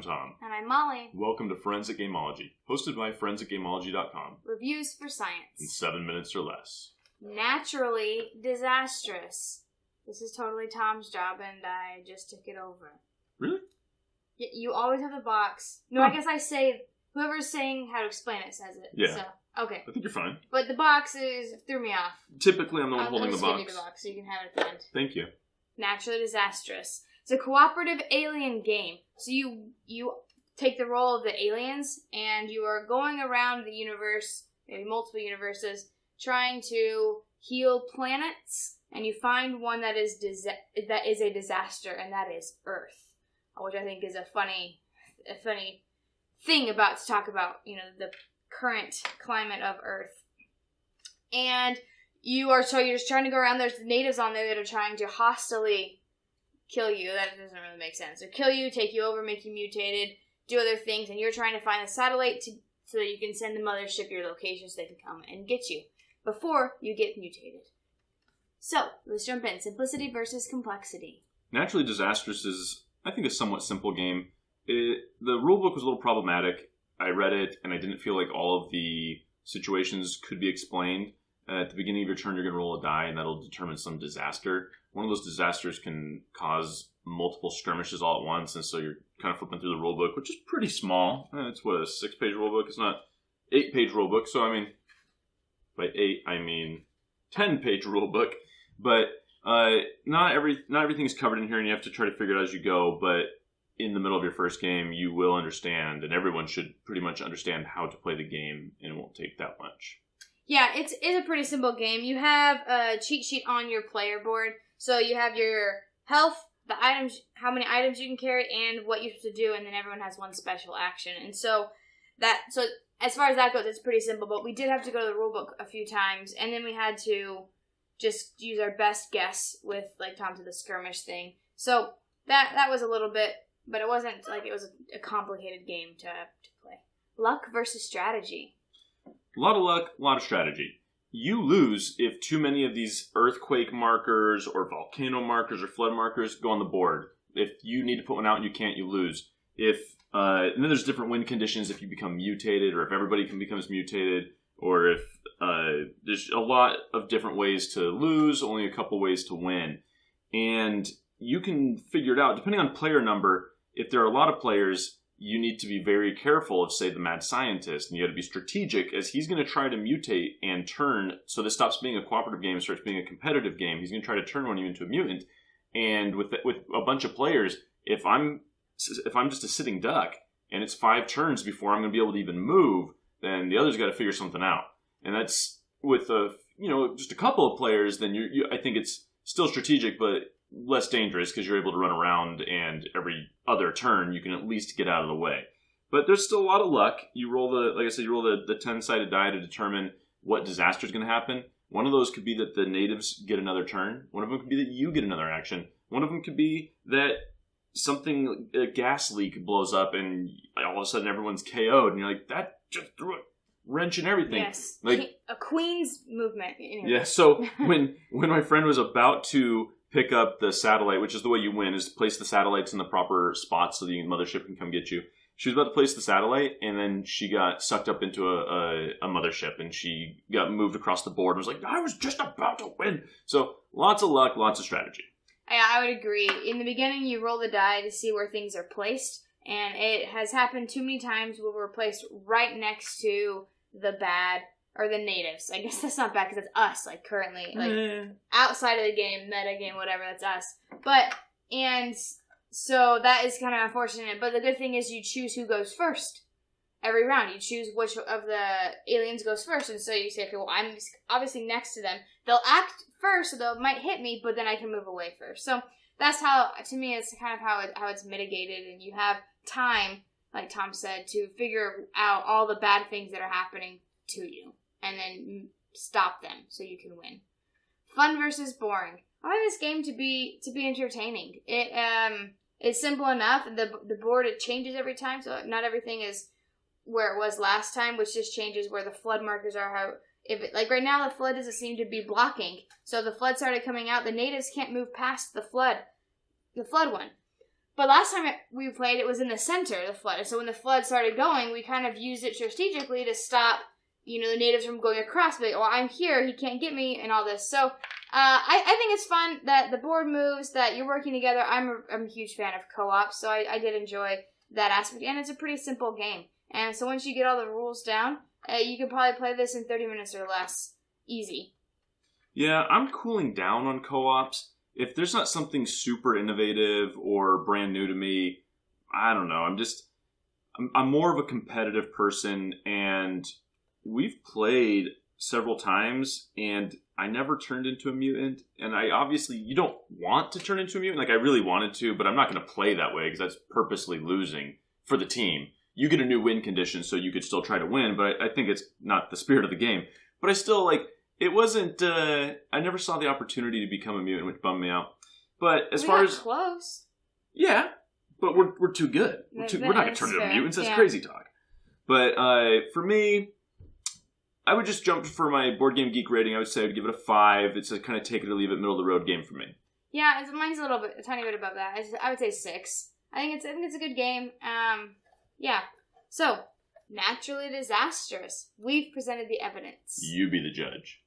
Tom. And I'm Molly. Welcome to Forensic Gameology, hosted by ForensicGameology.com. Reviews for science. In 7 minutes or less. Naturally Disastrous. This is totally Tom's job, and I just took it over. Really? You always have the box. No, I guess I say, whoever's saying how to explain it says it. Yeah. So, okay. I think you're fine. But the boxes threw me off. Typically, I'm the one holding the box. I'll just give you the box so you can have it at the end. Thank you. Naturally Disastrous. It's a cooperative alien game. So you take the role of the aliens, and you are going around the universe, maybe multiple universes, trying to heal planets, and you find one that is a disaster, and that is Earth, which I think is a funny thing to talk about. You know, the current climate of Earth, and you're just trying to go around. There's natives on there that are trying to hostily kill you. That doesn't really make sense. Or kill you, take you over, make you mutated, do other things, and you're trying to find a satellite so that you can send the mothership your location so they can come and get you before you get mutated. So, let's jump in. Simplicity versus complexity. Naturally Disastrous is, I think, a somewhat simple game. The rulebook was a little problematic. I read it, and I didn't feel like all of the situations could be explained. At the beginning of your turn, you're going to roll a die, and that'll determine some disaster. One of those disasters can cause multiple skirmishes all at once, and so you're kind of flipping through the rulebook, which is pretty small. It's, a 6-page rulebook? It's not 8-page rulebook, so I mean, by 8, I mean 10-page rulebook. But not everything is covered in here, and you have to try to figure it out as you go, but in the middle of your first game, you will understand, and everyone should pretty much understand how to play the game, and it won't take that much. Yeah, it's a pretty simple game. You have a cheat sheet on your player board. So you have your health, the items, how many items you can carry, and what you have to do, and then everyone has one special action. And so as far as that goes, it's pretty simple. But we did have to go to the rulebook a few times, and then we had to just use our best guess with, like Tom said, the skirmish thing. So that was a little bit, but it wasn't like it was a complicated game to play. Luck versus strategy. A lot of luck, a lot of strategy. You lose if too many of these earthquake markers or volcano markers or flood markers go on the board. If you need to put one out and you can't, you lose. And then there's different win conditions if you become mutated, or if everybody becomes mutated, or if there's a lot of different ways to lose, only a couple ways to win. And you can figure it out, depending on player number. If there are a lot of players, you need to be very careful of, say, the mad scientist, and you got to be strategic, as he's going to try to mutate and turn, so this stops being a cooperative game, starts being a competitive game. He's going to try to turn one of you into a mutant, and with a bunch of players, if I'm just a sitting duck, and it's 5 turns before I'm going to be able to even move, then the other's got to figure something out. And that's with just a couple of players, then I think it's still strategic, but less dangerous because you're able to run around, and every other turn you can at least get out of the way. But there's still a lot of luck. You roll the 10-sided die to determine what disaster is going to happen. One of those could be that the natives get another turn. One of them could be that you get another action. One of them could be that a gas leak blows up and all of a sudden everyone's KO'd, and you're like, that just threw a wrench in everything. Yes, like a queen's movement. Anyway. Yeah. So when my friend was about to pick up the satellite, which is the way you win, is to place the satellites in the proper spots so the mothership can come get you. She was about to place the satellite, and then she got sucked up into a mothership, and she got moved across the board and was like, I was just about to win. So lots of luck, lots of strategy. Yeah, I would agree. In the beginning, you roll the die to see where things are placed, and it has happened too many times where we're placed right next to the bad, or the natives. I guess that's not bad because it's us, like, currently. Like, outside of the game, meta game, whatever, that's us. And so that is kind of unfortunate. But the good thing is you choose who goes first. Every round, you choose which of the aliens goes first. And so you say, okay, well, I'm obviously next to them. They'll act first, so they might hit me, but then I can move away first. So that's how, to me, it's kind of how it's mitigated. And you have time, like Tom said, to figure out all the bad things that are happening to you, and then stop them so you can win. Fun versus boring. I find this game to be entertaining. It's simple enough. The board, it changes every time, so not everything is where it was last time, which just changes where the flood markers are. Like right now, the flood doesn't seem to be blocking. So the flood started coming out. The natives can't move past the flood one. But last time we played, it was in the center of the flood. So when the flood started going, we kind of used it strategically to stop, the natives from going across. But, I'm here, he can't get me, and all this. So I think it's fun that the board moves, that you're working together. I'm a huge fan of co-op, so I did enjoy that aspect. And it's a pretty simple game. And so once you get all the rules down, you can probably play this in 30 minutes or less. Easy. Yeah, I'm cooling down on co-ops. If there's not something super innovative or brand new to me, I don't know. I'm more of a competitive person, and we've played several times, and I never turned into a mutant. And you don't want to turn into a mutant. Like, I really wanted to, but I'm not going to play that way because that's purposely losing for the team. You get a new win condition, so you could still try to win, but I think it's not the spirit of the game. But I still, it wasn't, I never saw the opportunity to become a mutant, which bummed me out. But as far as... close. Yeah, but we're too good. We're not going to turn into mutants. That's crazy talk. But for me, I would just jump for my Board Game Geek rating. I would say I would give it a 5. It's a kind of take it or leave it, middle of the road game for me. Yeah, mine's a tiny bit above that. I would say 6. I think it's a good game. Yeah. So, Naturally Disastrous. We've presented the evidence. You be the judge.